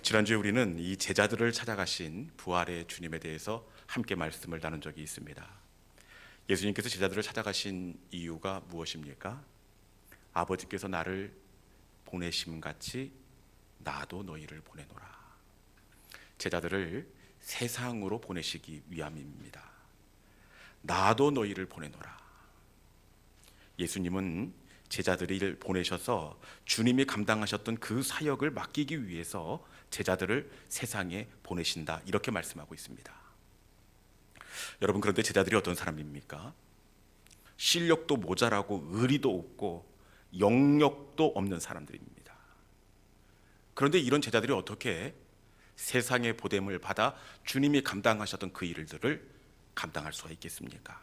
지난주에 우리는 이 제자들을 찾아가신 부활의 주님에 대해서 함께 말씀을 나눈 적이 있습니다. 예수님께서 제자들을 찾아가신 이유가 무엇입니까? 아버지께서 나를 보내심같이 나도 너희를 보내노라. 제자들을 세상으로 보내시기 위함입니다. 나도 너희를 보내노라. 예수님은 제자들을 보내셔서 주님이 감당하셨던 그 사역을 맡기기 위해서 제자들을 세상에 보내신다, 이렇게 말씀하고 있습니다. 여러분, 그런데 제자들이 어떤 사람입니까? 실력도 모자라고 의리도 없고 영역도 없는 사람들입니다. 그런데 이런 제자들이 어떻게 세상의 보냄을 받아 주님이 감당하셨던 그 일들을 감당할 수가 있겠습니까?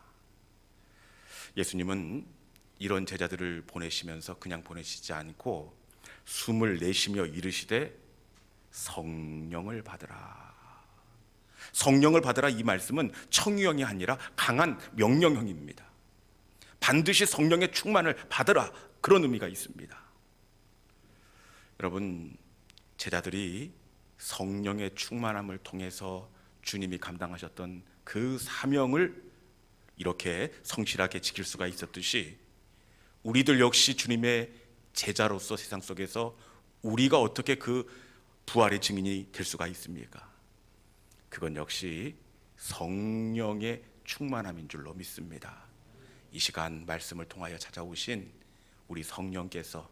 예수님은 이런 제자들을 보내시면서 그냥 보내시지 않고 숨을 내쉬며 이르시되 성령을 받으라. 성령을 받으라, 이 말씀은 청유형이 아니라 강한 명령형입니다. 반드시 성령의 충만을 받으라, 그런 의미가 있습니다. 여러분, 제자들이 성령의 충만함을 통해서 주님이 감당하셨던 그 사명을 이렇게 성실하게 지킬 수가 있었듯이 우리들 역시 주님의 제자로서 세상 속에서 우리가 어떻게 그 부활의 증인이 될 수가 있습니까? 그건 역시 성령의 충만함인 줄로 믿습니다. 이 시간 말씀을 통하여 찾아오신 우리 성령께서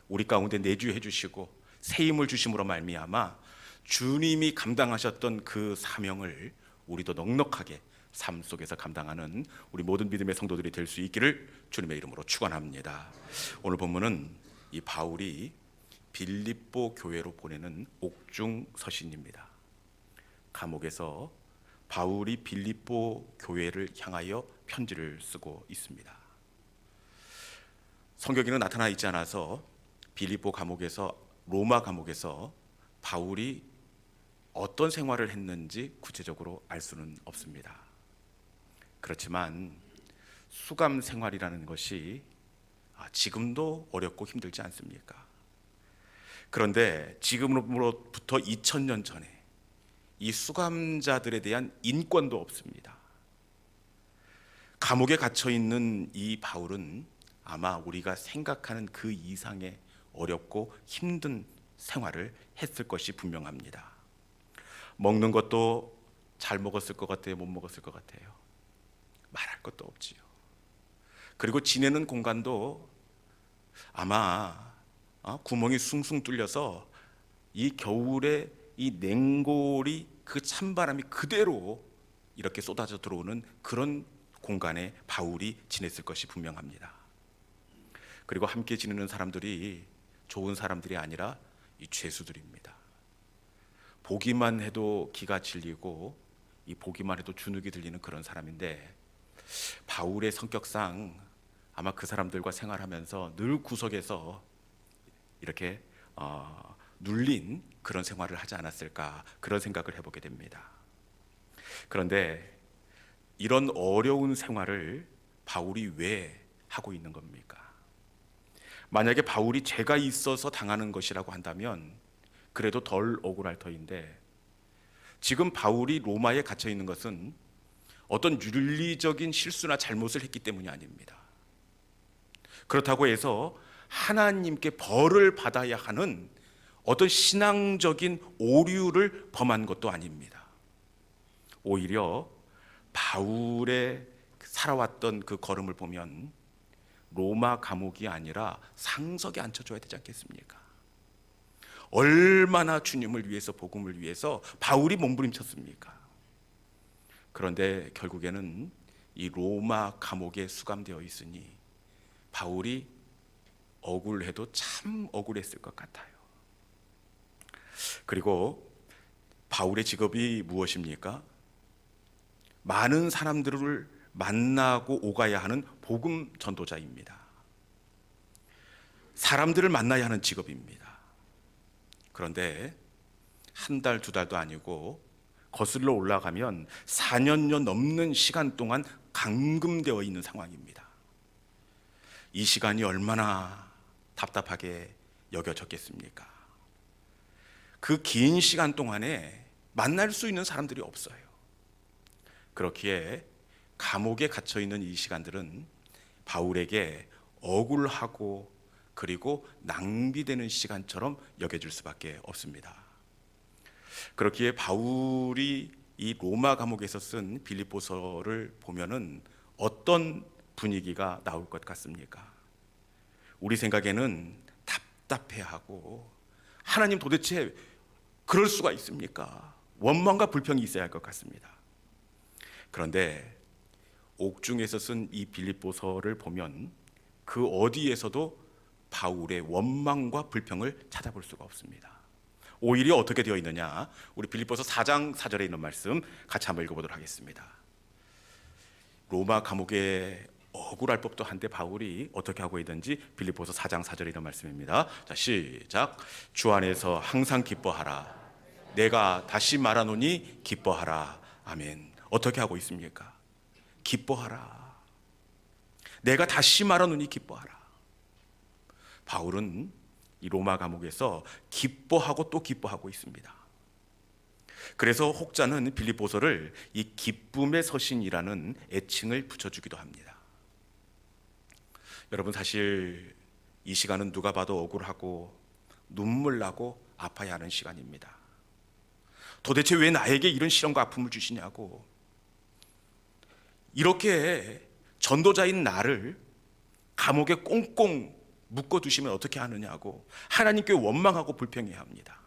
우리 가운데 내주해 주시고 새 힘을 주심으로 말미암아 주님이 감당하셨던 그 사명을 우리도 넉넉하게 삶 속에서 감당하는 우리 모든 믿음의 성도들이 될 수 있기를 주님의 이름으로 축원합니다. 오늘 본문은 이 바울이 빌립보 교회로 보내는 옥중 서신입니다. 감옥에서 바울이 빌립보 교회를 향하여 편지를 쓰고 있습니다. 성경에는 나타나 있지 않아서 빌립보 감옥에서, 로마 감옥에서 바울이 어떤 생활을 했는지 구체적으로 알 수는 없습니다. 그렇지만 수감 생활이라는 것이 지금도 어렵고 힘들지 않습니까? 그런데 지금으로부터 2000년 전에 이 수감자들에 대한 인권도 없습니다. 감옥에 갇혀 있는 이 바울은 아마 우리가 생각하는 그 이상의 어렵고 힘든 생활을 했을 것이 분명합니다. 먹는 것도 잘 먹었을 것 같아요? 못 먹었을 것 같아요? 말할 것도 없지요. 그리고 지내는 공간도 아마 구멍이 숭숭 뚫려서 이 겨울에 이 냉골이, 그 찬바람이 그대로 이렇게 쏟아져 들어오는 그런 공간에 바울이 지냈을 것이 분명합니다. 그리고 함께 지내는 사람들이 좋은 사람들이 아니라 이 죄수들입니다. 보기만 해도 기가 질리고 이 보기만 해도 주눅이 들리는 그런 사람인데, 바울의 성격상 아마 그 사람들과 생활하면서 늘 구석에서 이렇게 눌린 그런 생활을 하지 않았을까, 그런 생각을 해보게 됩니다. 그런데 이런 어려운 생활을 바울이 왜 하고 있는 겁니까? 만약에 바울이 죄가 있어서 당하는 것이라고 한다면 그래도 덜 억울할 터인데, 지금 바울이 로마에 갇혀 있는 것은 어떤 윤리적인 실수나 잘못을 했기 때문이 아닙니다. 그렇다고 해서 하나님께 벌을 받아야 하는 어떤 신앙적인 오류를 범한 것도 아닙니다. 오히려 바울의 살아왔던 그 걸음을 보면 로마 감옥이 아니라 상석에 앉혀줘야 되지 않겠습니까? 얼마나 주님을 위해서, 복음을 위해서 바울이 몸부림쳤습니까? 그런데 결국에는 이 로마 감옥에 수감되어 있으니 바울이 억울해도 참 억울했을 것 같아요. 그리고 바울의 직업이 무엇입니까? 많은 사람들을 만나고 오가야 하는 복음 전도자입니다. 사람들을 만나야 하는 직업입니다. 그런데 한 달, 두 달도 아니고 거슬러 올라가면 4년여 넘는 시간 동안 감금되어 있는 상황입니다. 이 시간이 얼마나 답답하게 여겨졌겠습니까? 그 긴 시간 동안에 만날 수 있는 사람들이 없어요. 그렇기에 감옥에 갇혀 있는 이 시간들은 바울에게 억울하고 그리고 낭비되는 시간처럼 여겨질 수밖에 없습니다. 그렇기에 바울이 이 로마 감옥에서 쓴 빌립보서를 보면은 어떤 분위기가 나올 것 같습니까? 우리 생각에는 답답해하고, 하나님 도대체 그럴 수가 있습니까? 원망과 불평이 있어야 할 것 같습니다. 그런데 옥중에서 쓴 이 빌립보서를 보면 그 어디에서도 바울의 원망과 불평을 찾아볼 수가 없습니다. 오히려 어떻게 되어 있느냐, 우리 빌립보서 4장 4절에 있는 말씀 같이 한번 읽어보도록 하겠습니다. 로마 감옥에 억울할 법도 한데 바울이 어떻게 하고 있는지 빌립보서 4장 4절에 있는 말씀입니다. 자, 시작. 주 안에서 항상 기뻐하라. 내가 다시 말하노니 기뻐하라. 아멘. 어떻게 하고 있습니까? 기뻐하라. 내가 다시 말하노니 기뻐하라. 바울은 이 로마 감옥에서 기뻐하고 또 기뻐하고 있습니다. 그래서 혹자는 빌립보서를 이 기쁨의 서신이라는 애칭을 붙여주기도 합니다. 여러분, 사실 이 시간은 누가 봐도 억울하고 눈물 나고 아파야 하는 시간입니다. 도대체 왜 나에게 이런 시련과 아픔을 주시냐고, 이렇게 전도자인 나를 감옥에 꽁꽁 묶어두시면 어떻게 하느냐고 하나님께 원망하고 불평해야 합니다.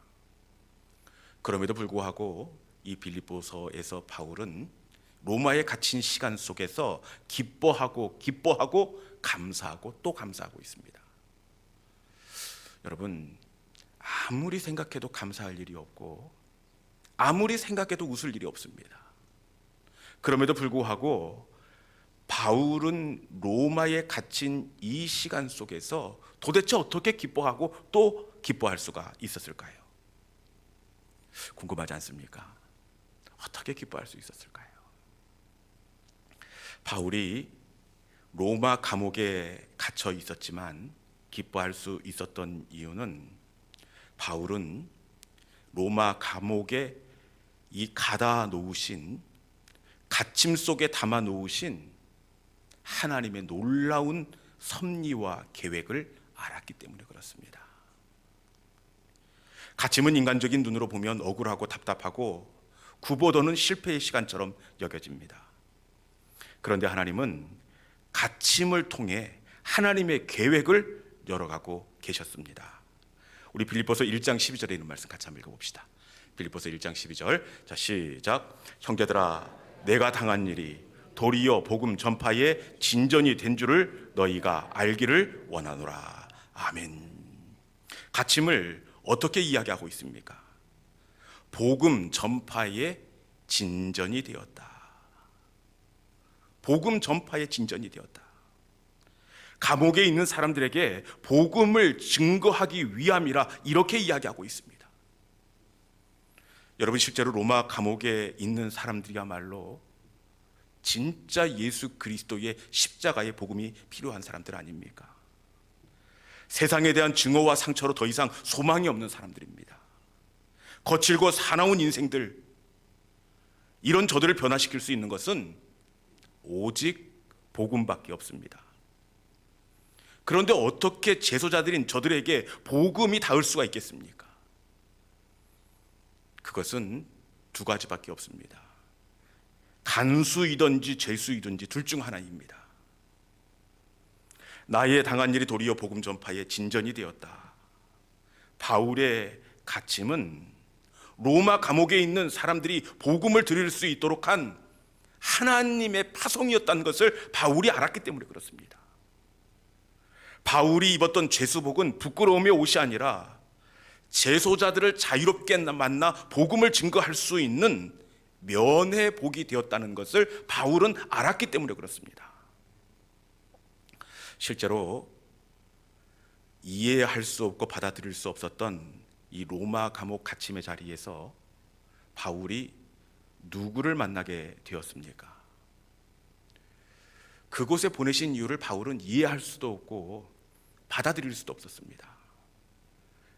그럼에도 불구하고 이 빌립보서에서 바울은 로마에 갇힌 시간 속에서 기뻐하고 감사하고 또 감사하고 있습니다. 여러분, 아무리 생각해도 감사할 일이 없고 아무리 생각해도 웃을 일이 없습니다. 그럼에도 불구하고 바울은 로마에 갇힌 이 시간 속에서 도대체 어떻게 기뻐하고 또 기뻐할 수가 있었을까요? 궁금하지 않습니까? 어떻게 기뻐할 수 있었을까요? 바울이 로마 감옥에 갇혀 있었지만 기뻐할 수 있었던 이유는, 바울은 로마 감옥에 이 가다 놓으신, 갇힘 속에 담아 놓으신 하나님의 놀라운 섭리와 계획을 알았기 때문에 그렇습니다. 갇힘은 인간적인 눈으로 보면 억울하고 답답하고 구보도는 실패의 시간처럼 여겨집니다. 그런데 하나님은 갇힘을 통해 하나님의 계획을 열어가고 계셨습니다. 우리 빌립보서 1장 12절에 있는 말씀 같이 한번 읽어봅시다. 빌립보서 1장 12절. 자, 시작. 형제들아, 내가 당한 일이 도리어 복음 전파의 진전이 된 줄을 너희가 알기를 원하노라. 아멘. 갇힘을 어떻게 이야기하고 있습니까? 복음 전파의 진전이 되었다. 복음 전파의 진전이 되었다. 감옥에 있는 사람들에게 복음을 증거하기 위함이라 이렇게 이야기하고 있습니다. 여러분, 실제로 로마 감옥에 있는 사람들이야말로 진짜 예수 그리스도의 십자가의 복음이 필요한 사람들 아닙니까? 세상에 대한 증오와 상처로 더 이상 소망이 없는 사람들입니다. 거칠고 사나운 인생들, 이런 저들을 변화시킬 수 있는 것은 오직 복음밖에 없습니다. 그런데 어떻게 제소자들인 저들에게 복음이 닿을 수가 있겠습니까? 그것은 두 가지밖에 없습니다. 간수이든지 죄수이든지 둘 중 하나입니다. 나의 당한 일이 도리어 복음 전파의 진전이 되었다. 바울의 갇힘은 로마 감옥에 있는 사람들이 복음을 들을 수 있도록 한 하나님의 파송이었다는 것을 바울이 알았기 때문에 그렇습니다. 바울이 입었던 죄수복은 부끄러움의 옷이 아니라 재소자들을 자유롭게 만나 복음을 증거할 수 있는 면의 복이 되었다는 것을 바울은 알았기 때문에 그렇습니다. 실제로 이해할 수 없고 받아들일 수 없었던 이 로마 감옥 갇힘의 자리에서 바울이 누구를 만나게 되었습니까? 그곳에 보내신 이유를 바울은 이해할 수도 없고 받아들일 수도 없었습니다.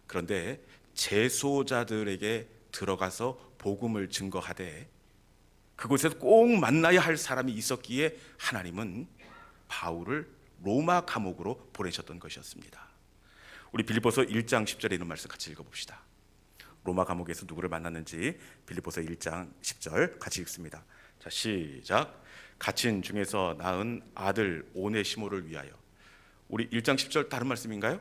그런데 재소자들에게 들어가서 복음을 증거하되 그곳에서 꼭 만나야 할 사람이 있었기에 하나님은 바울을 로마 감옥으로 보내셨던 것이었습니다. 우리 빌립보서 1장 10절에 있는 말씀 같이 읽어봅시다. 로마 감옥에서 누구를 만났는지 빌립보서 1장 10절 같이 읽습니다. 자, 시작. 갇힌 중에서 낳은 아들 오네시모를 위하여. 우리 1장 10절 다른 말씀인가요?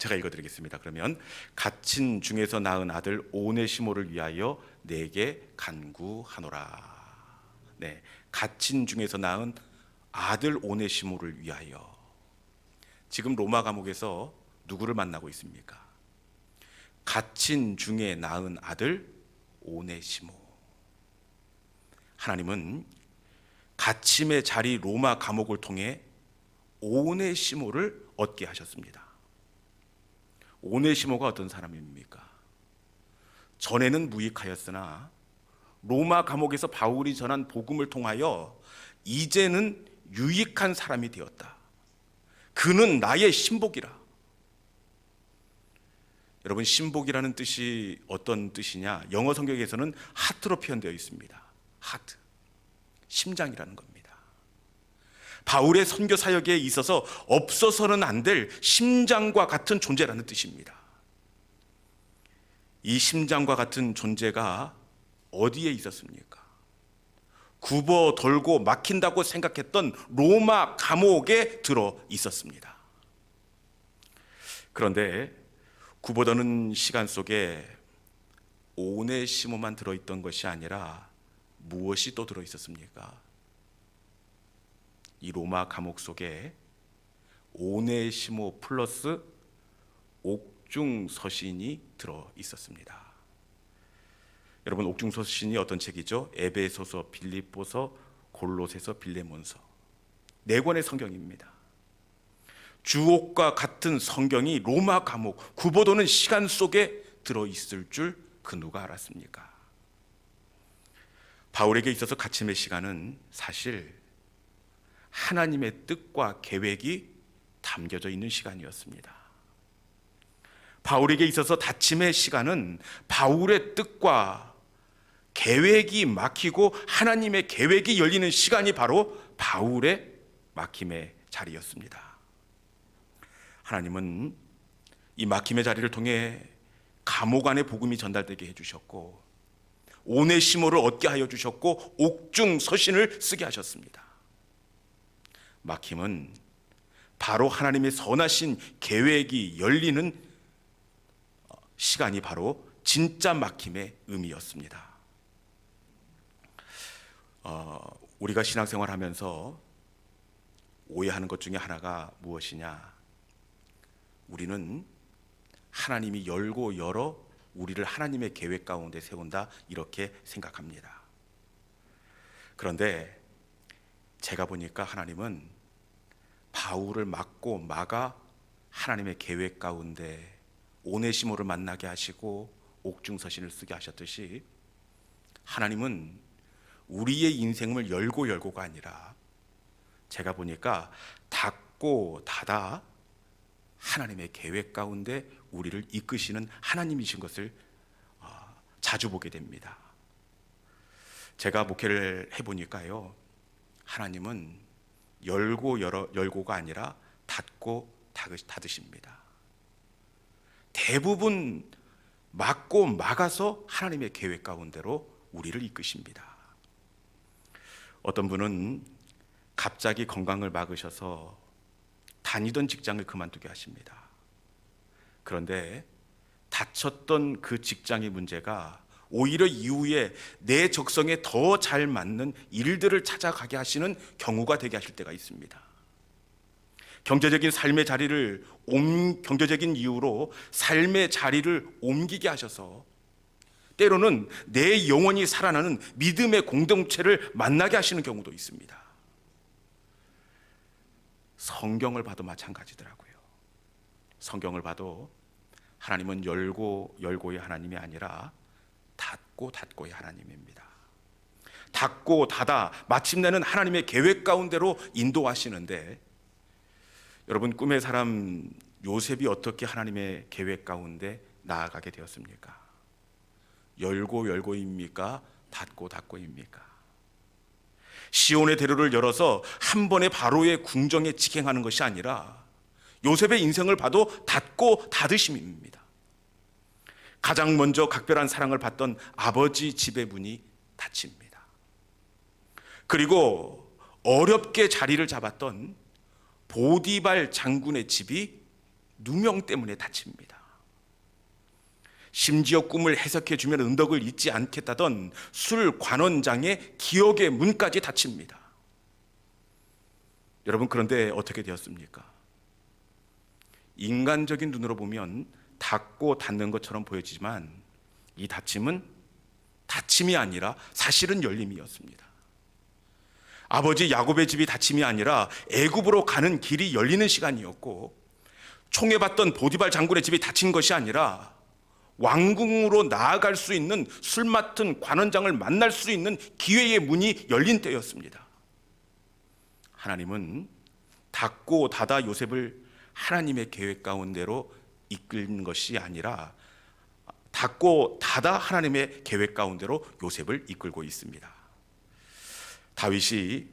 제가 읽어드리겠습니다. 그러면 갇힌 중에서 낳은 아들 오네시모를 위하여 내게 간구하노라. 네, 갇힌 중에서 낳은 아들 오네시모를 위하여. 지금 로마 감옥에서 누구를 만나고 있습니까? 갇힌 중에 낳은 아들 오네시모. 하나님은 갇힘의 자리 로마 감옥을 통해 오네시모를 얻게 하셨습니다. 오네시모가 어떤 사람입니까? 전에는 무익하였으나 로마 감옥에서 바울이 전한 복음을 통하여 이제는 유익한 사람이 되었다. 그는 나의 신복이라. 여러분, 신복이라는 뜻이 어떤 뜻이냐? 영어 성경에서는 하트로 표현되어 있습니다. 하트, 심장이라는 겁니다. 바울의 선교 사역에 있어서 없어서는 안 될 심장과 같은 존재라는 뜻입니다. 이 심장과 같은 존재가 어디에 있었습니까? 굽어 돌고 막힌다고 생각했던 로마 감옥에 들어 있었습니다. 그런데 굽어도는 시간 속에 오네시모만 들어있던 것이 아니라 무엇이 또 들어있었습니까? 이 로마 감옥 속에 오네시모 플러스 옥중서신이 들어있었습니다. 여러분, 옥중서신이 어떤 책이죠? 에베소서, 빌립보서, 골로새서, 빌레몬서, 4권의 성경입니다. 주옥과 같은 성경이 로마 감옥, 굽어도는 시간 속에 들어있을 줄 그 누가 알았습니까? 바울에게 있어서 갇힘의 시간은 사실 하나님의 뜻과 계획이 담겨져 있는 시간이었습니다. 바울에게 있어서 닫힘의 시간은 바울의 뜻과 계획이 막히고 하나님의 계획이 열리는 시간이 바로 바울의 막힘의 자리였습니다. 하나님은 이 막힘의 자리를 통해 감옥 안에 복음이 전달되게 해주셨고 오네시모를 얻게 하여 주셨고 옥중서신을 쓰게 하셨습니다. 막힘은 바로 하나님의 선하신 계획이 열리는 시간이 바로 진짜 막힘의 의미였습니다. 우리가 신앙생활 하면서 오해하는 것 중에 하나가 무엇이냐? 우리는 하나님이 열고 열어 우리를 하나님의 계획 가운데 세운다, 이렇게 생각합니다. 그런데 제가 보니까 하나님은 바울을 막고 막아 하나님의 계획 가운데 오네시모를 만나게 하시고 옥중서신을 쓰게 하셨듯이 하나님은 우리의 인생을 열고 열고가 아니라 제가 보니까 닫고 닫아 하나님의 계획 가운데 우리를 이끄시는 하나님이신 것을 자주 보게 됩니다. 제가 목회를 해보니까요, 하나님은 열고가 아니라 닫고 닫으십니다. 대부분 막고 막아서 하나님의 계획 가운데로 우리를 이끄십니다. 어떤 분은 갑자기 건강을 막으셔서 다니던 직장을 그만두게 하십니다. 그런데 다쳤던 그 직장의 문제가 오히려 이후에 내 적성에 더 잘 맞는 일들을 찾아가게 하시는 경우가 되게 하실 때가 있습니다. 경제적인 이유로 삶의 자리를 옮기게 하셔서 때로는 내 영혼이 살아나는 믿음의 공동체를 만나게 하시는 경우도 있습니다. 성경을 봐도 마찬가지더라고요. 성경을 봐도 하나님은 열고의 하나님이 아니라 닫고의 하나님입니다. 닫고 닫아 마침내는 하나님의 계획 가운데로 인도하시는데, 여러분, 꿈의 사람 요셉이 어떻게 하나님의 계획 가운데 나아가게 되었습니까? 열고 열고입니까? 닫고 닫고입니까? 시온의 대로를 열어서 한 번에 바로의 궁정에 직행하는 것이 아니라 요셉의 인생을 봐도 닫고 닫으심입니다. 가장 먼저 각별한 사랑을 받던 아버지 집의 문이 닫힙니다. 그리고 어렵게 자리를 잡았던 보디발 장군의 집이 누명 때문에 닫힙니다. 심지어 꿈을 해석해 주면 은덕을 잊지 않겠다던 술 관원장의 기억의 문까지 닫힙니다. 여러분, 그런데 어떻게 되었습니까? 인간적인 눈으로 보면 닫고 닫는 것처럼 보여지지만 이 닫힘은 닫힘이 아니라 사실은 열림이었습니다. 아버지 야곱의 집이 닫힘이 아니라 애굽으로 가는 길이 열리는 시간이었고, 총애받던 보디발 장군의 집이 닫힌 것이 아니라 왕궁으로 나아갈 수 있는 술 맡은 관원장을 만날 수 있는 기회의 문이 열린 때였습니다. 하나님은 닫고 닫아 요셉을 하나님의 계획 가운데로 이끄는 것이 아니라 닫고 닫아 하나님의 계획 가운데로 요셉을 이끌고 있습니다. 다윗이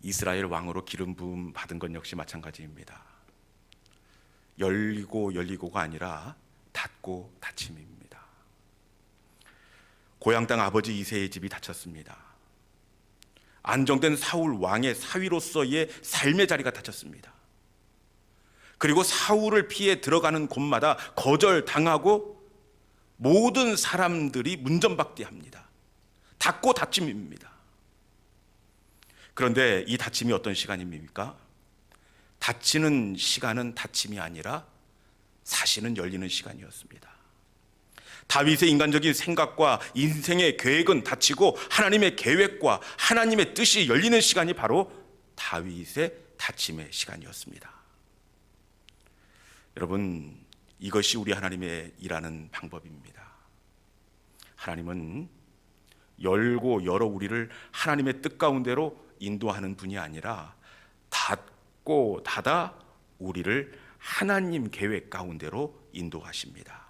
이스라엘 왕으로 기름 부음 받은 것 역시 마찬가지입니다. 열리고 열리고가 아니라 닫고 닫힘입니다. 고향 땅 아버지 이새의 집이 닫혔습니다. 안정된 사울 왕의 사위로서의 삶의 자리가 닫혔습니다. 그리고 사울을 피해 들어가는 곳마다 거절당하고 모든 사람들이 문전박대합니다. 닫고 닫힘입니다. 그런데 이 닫힘이 어떤 시간입니까? 닫히는 시간은 닫힘이 아니라 사실은 열리는 시간이었습니다. 다윗의 인간적인 생각과 인생의 계획은 닫히고 하나님의 계획과 하나님의 뜻이 열리는 시간이 바로 다윗의 닫힘의 시간이었습니다. 여러분, 이것이 우리 하나님의 일하는 방법입니다. 하나님은 열고 열어 우리를 하나님의 뜻 가운데로 인도하는 분이 아니라 닫고 닫아 우리를 하나님 계획 가운데로 인도하십니다.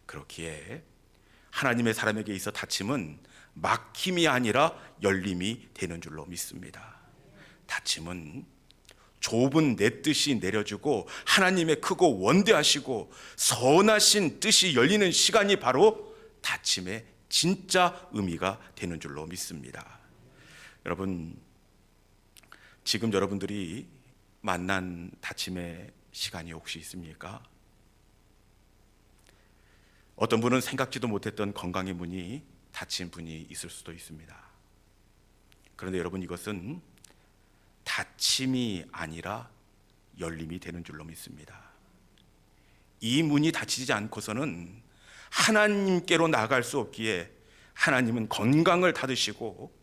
그렇기에 하나님의 사람에게 있어 닫힘은 막힘이 아니라 열림이 되는 줄로 믿습니다. 닫힘은 좁은 내 뜻이 내려주고 하나님의 크고 원대하시고 선하신 뜻이 열리는 시간이 바로 닫힘의 진짜 의미가 되는 줄로 믿습니다. 여러분, 지금 여러분들이 만난 닫힘의 시간이 혹시 있습니까? 어떤 분은 생각지도 못했던 건강의 문이 닫힌 분이 있을 수도 있습니다. 그런데 여러분, 이것은 닫힘이 아니라 열림이 되는 줄로 믿습니다. 이 문이 닫히지 않고서는 하나님께로 나아갈 수 없기에 하나님은 건강을 닫으시고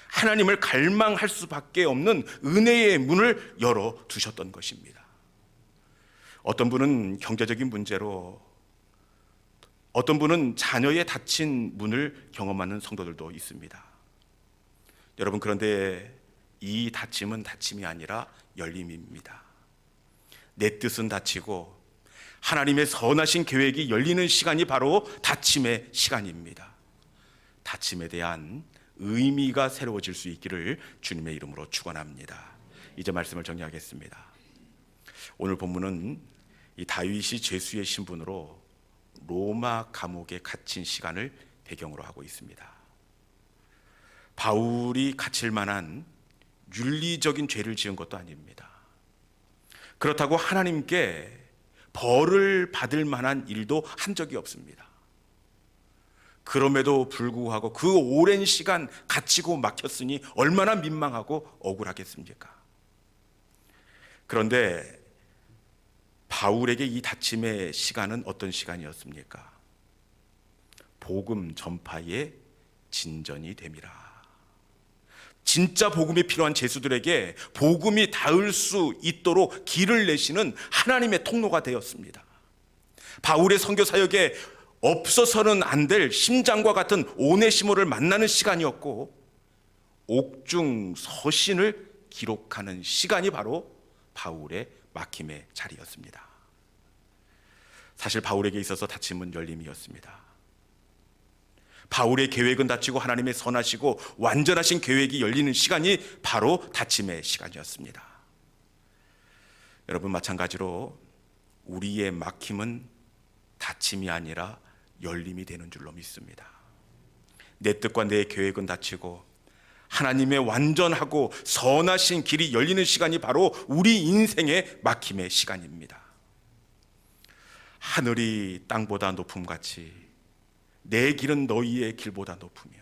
하나님을 갈망할 수밖에 없는 은혜의 문을 열어두셨던 것입니다. 어떤 분은 경제적인 문제로, 어떤 분은 자녀의 닫힌 문을 경험하는 성도들도 있습니다. 여러분, 그런데 이 닫힘은 닫힘이 아니라 열림입니다. 내 뜻은 닫히고 하나님의 선하신 계획이 열리는 시간이 바로 닫힘의 시간입니다. 닫힘에 대한 의미가 새로워질 수 있기를 주님의 이름으로 축원합니다. 이제 말씀을 정리하겠습니다. 오늘 본문은 이 다윗이 죄수의 신분으로 로마 감옥에 갇힌 시간을 배경으로 하고 있습니다. 바울이 갇힐 만한 윤리적인 죄를 지은 것도 아닙니다. 그렇다고 하나님께 벌을 받을 만한 일도 한 적이 없습니다. 그럼에도 불구하고 그 오랜 시간 갇히고 막혔으니 얼마나 민망하고 억울하겠습니까? 그런데 바울에게 이 닫힘의 시간은 어떤 시간이었습니까? 복음 전파의 진전이 됨이라. 진짜 복음이 필요한 죄수들에게 복음이 닿을 수 있도록 길을 내시는 하나님의 통로가 되었습니다. 바울의 선교 사역에 없어서는 안 될 심장과 같은 오네시모를 만나는 시간이었고, 옥중 서신을 기록하는 시간이 바로 바울의 막힘의 자리였습니다. 사실 바울에게 있어서 닫힘은 열림이었습니다. 바울의 계획은 닫히고 하나님의 선하시고 완전하신 계획이 열리는 시간이 바로 닫힘의 시간이었습니다. 여러분, 마찬가지로 우리의 막힘은 닫힘이 아니라 열림이 되는 줄로 믿습니다. 내 뜻과 내 계획은 닫히고 하나님의 완전하고 선하신 길이 열리는 시간이 바로 우리 인생의 막힘의 시간입니다. 하늘이 땅보다 높음같이 내 길은 너희의 길보다 높으며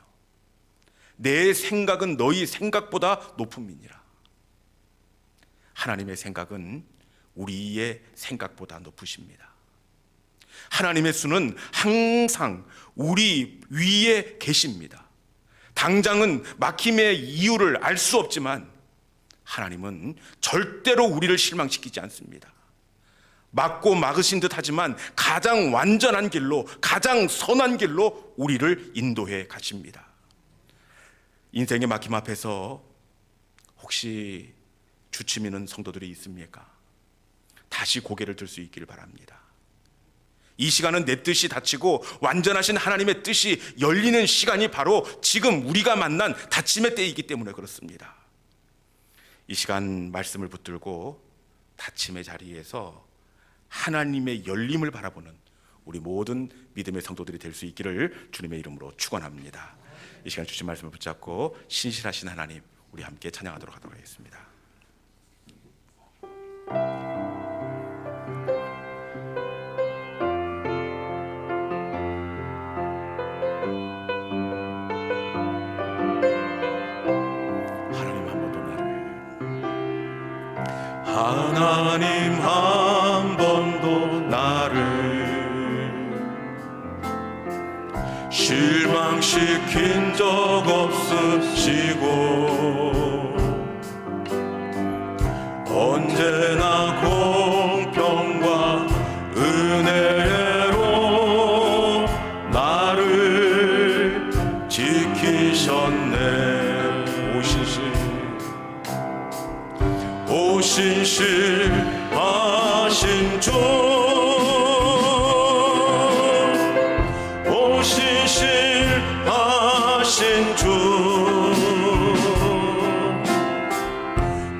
내 생각은 너희 생각보다 높음이니라. 하나님의 생각은 우리의 생각보다 높으십니다. 하나님의 수는 항상 우리 위에 계십니다. 당장은 막힘의 이유를 알 수 없지만 하나님은 절대로 우리를 실망시키지 않습니다. 막고 막으신 듯 하지만 가장 완전한 길로, 가장 선한 길로 우리를 인도해 가십니다. 인생의 막힘 앞에서 혹시 주춤이는 성도들이 있습니까? 다시 고개를 들 수 있기를 바랍니다. 이 시간은 내 뜻이 닫히고 완전하신 하나님의 뜻이 열리는 시간이 바로 지금 우리가 만난 닫힘의 때이기 때문에 그렇습니다. 이 시간 말씀을 붙들고 닫힘의 자리에서 하나님의 열림을 바라보는 우리 모든 믿음의 성도들이 될 수 있기를 주님의 이름으로 축원합니다. 이 시간 주신 말씀을 붙잡고 신실하신 하나님, 우리 함께 찬양하도록 하도록 하겠습니다. 하나님 한 번도 나를 실망시킨 적 없으시고 언제나 공평과 은혜로 나를 지키셨네. 오신실하신 주, 오신실하신 주,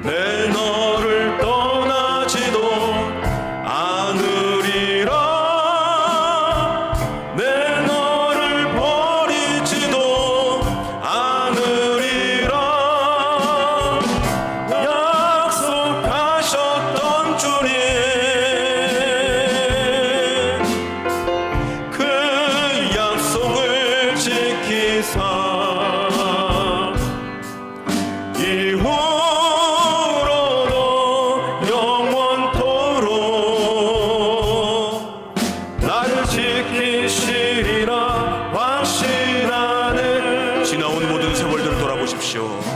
내 너를 떠나지도 않으리라, 내 너를 버리지도 않으리라. 약속하셨던 주님, 그 약속을 지키사 이후로도 영원토록 나를 지키시리라 확신하네. 지나온 모든 세월들을 돌아보십시오.